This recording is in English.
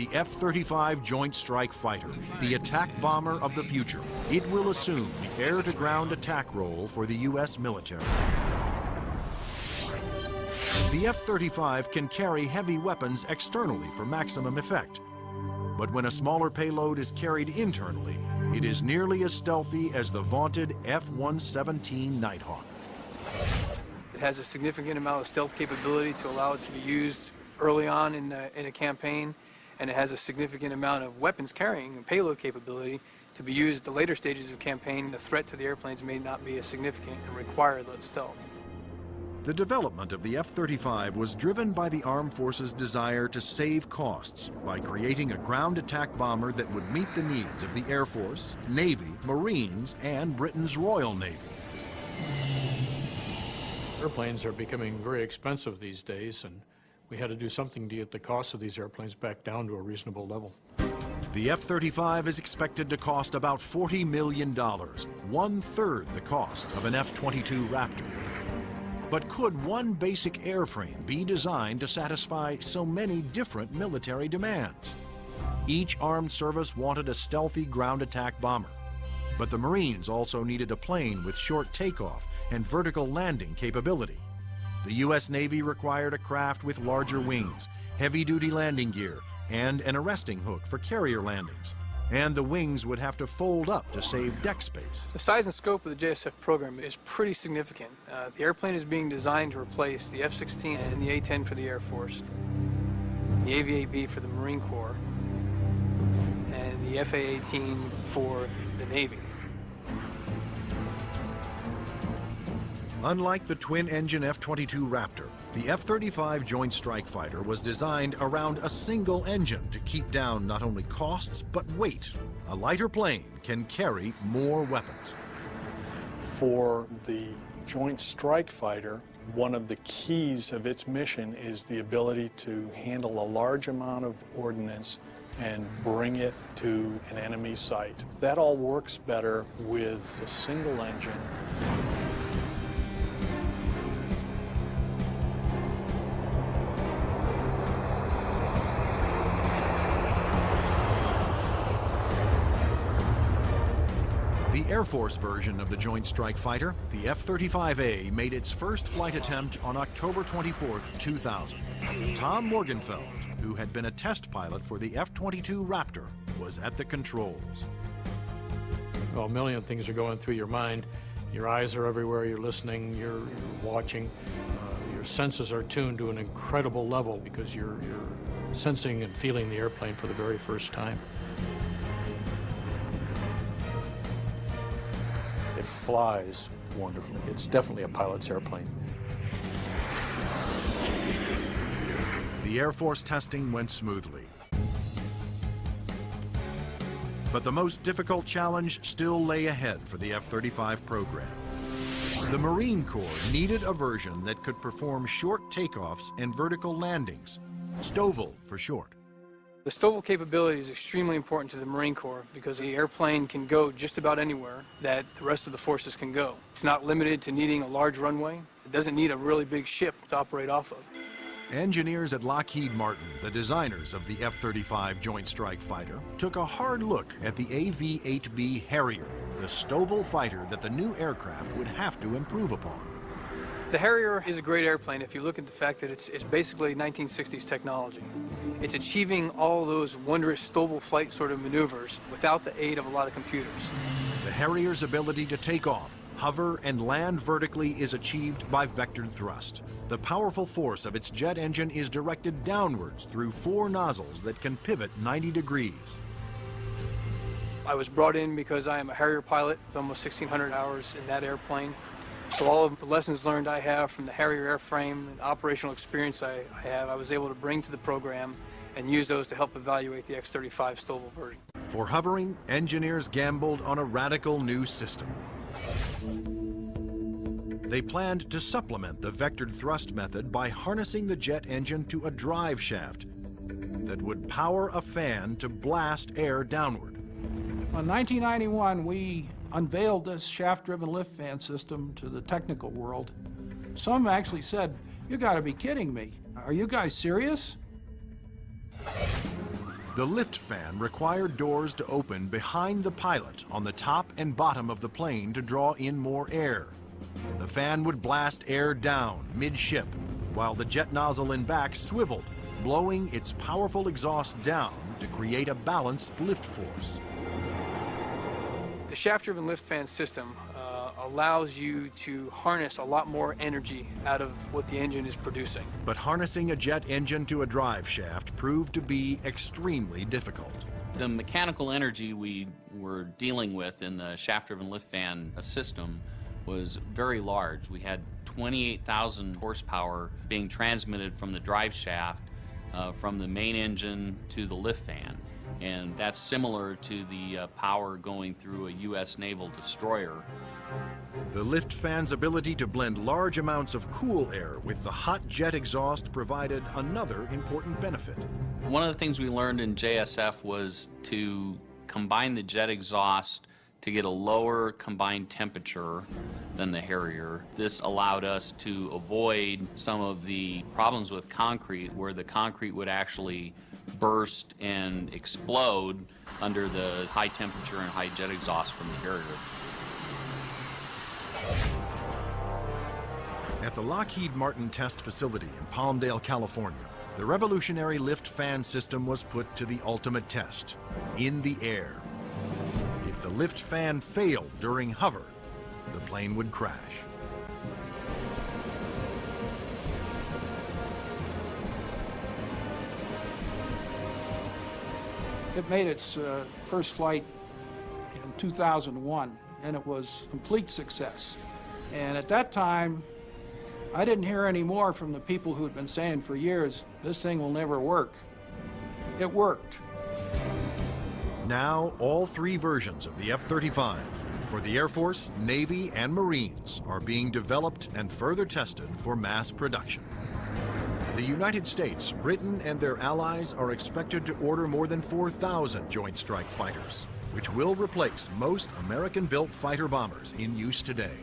the F-35 Joint Strike Fighter, the attack bomber of the future. It will assume the air-to-ground attack role for the U.S. military. The F-35 can carry heavy weapons externally for maximum effect. But when a smaller payload is carried internally, it is nearly as stealthy as the vaunted F-117 Nighthawk. It has a significant amount of stealth capability to allow it to be used early on in a campaign, and it has a significant amount of weapons carrying and payload capability to be used at the later stages of the campaign. The threat to the airplanes may not be as significant and require that stealth. The development of the F-35 was driven by the Armed Forces' desire to save costs by creating a ground attack bomber that would meet the needs of the Air Force, Navy, Marines, and Britain's Royal Navy. Airplanes are becoming very expensive these days, and we had to do something to get the cost of these airplanes back down to a reasonable level. The F-35 is expected to cost about $40 million, one-third the cost of an F-22 Raptor. But could one basic airframe be designed to satisfy so many different military demands? Each armed service wanted a stealthy ground attack bomber, but the Marines also needed a plane with short takeoff and vertical landing capability. The U.S. Navy required a craft with larger wings, heavy-duty landing gear, and an arresting hook for carrier landings. And the wings would have to fold up to save deck space. The size and scope of the JSF program is pretty significant. The airplane is being designed to replace the F-16 and the A-10 for the Air Force, the AV-8B for the Marine Corps, and the FA-18 for the Navy. Unlike the twin-engine F-22 Raptor, the F-35 Joint Strike Fighter was designed around a single engine to keep down not only costs, but weight. A lighter plane can carry more weapons. For the Joint Strike Fighter, one of the keys of its mission is the ability to handle a large amount of ordnance and bring it to an enemy site. That all works better with a single engine. The Air Force version of the Joint Strike Fighter, the F-35A, made its first flight attempt on October 24, 2000. Tom Morgenfeld, who had been a test pilot for the F-22 Raptor, was at the controls. Well, a million things are going through your mind. Your eyes are everywhere, you're listening, you're watching. Your senses are tuned to an incredible level because you're sensing and feeling the airplane for the very first time. It flies wonderfully. It's definitely a pilot's airplane. The Air Force testing went smoothly. But the most difficult challenge still lay ahead for the F-35 program. The Marine Corps needed a version that could perform short takeoffs and vertical landings, STOVL for short. The STOVL capability is extremely important to the Marine Corps because the airplane can go just about anywhere that the rest of the forces can go. It's not limited to needing a large runway. It doesn't need a really big ship to operate off of. Engineers at Lockheed Martin, the designers of the F-35 Joint Strike Fighter, took a hard look at the AV-8B Harrier, the STOVL fighter that the new aircraft would have to improve upon. The Harrier is a great airplane if you look at the fact that it's basically 1960s technology. It's achieving all those wondrous STOVL flight sort of maneuvers without the aid of a lot of computers. The Harrier's ability to take off, hover, and land vertically is achieved by vectored thrust. The powerful force of its jet engine is directed downwards through 4 nozzles that can pivot 90 degrees. I was brought in because I am a Harrier pilot with almost 1,600 hours in that airplane. So all of the lessons learned I have from the Harrier airframe and operational experience I have, I was able to bring to the program and use those to help evaluate the X-35 STOVL version. For hovering, engineers gambled on a radical new system. They planned to supplement the vectored thrust method by harnessing the jet engine to a drive shaft that would power a fan to blast air downward. In 1991, we unveiled this shaft-driven lift fan system to the technical world. Some actually said, "You gotta be kidding me. Are you guys serious?" The lift fan required doors to open behind the pilot on the top and bottom of the plane to draw in more air. The fan would blast air down midship, while the jet nozzle in back swiveled, blowing its powerful exhaust down to create a balanced lift force. The shaft-driven lift fan system allows you to harness a lot more energy out of what the engine is producing. But harnessing a jet engine to a drive shaft proved to be extremely difficult. The mechanical energy we were dealing with in the shaft-driven lift fan system was very large. We had 28,000 horsepower being transmitted from the drive shaft from the main engine to the lift fan. And that's similar to the power going through a U.S. naval destroyer. The lift fan's ability to blend large amounts of cool air with the hot jet exhaust provided another important benefit. One of the things we learned in JSF was to combine the jet exhaust to get a lower combined temperature than the Harrier. This allowed us to avoid some of the problems with concrete, where the concrete would actually burst and explode under the high temperature and high jet exhaust from the Harrier. At the Lockheed Martin test facility in Palmdale, California, the revolutionary lift fan system was put to the ultimate test, in the air. If the lift fan failed during hover, the plane would crash. It made its first flight in 2001, and it was a complete success. And at that time, I didn't hear any more from the people who had been saying for years, this thing will never work. It worked. Now, all three versions of the F-35 for the Air Force, Navy, and Marines are being developed and further tested for mass production. The United States, Britain, and their allies are expected to order more than 4,000 Joint Strike Fighters, which will replace most American-built fighter bombers in use today.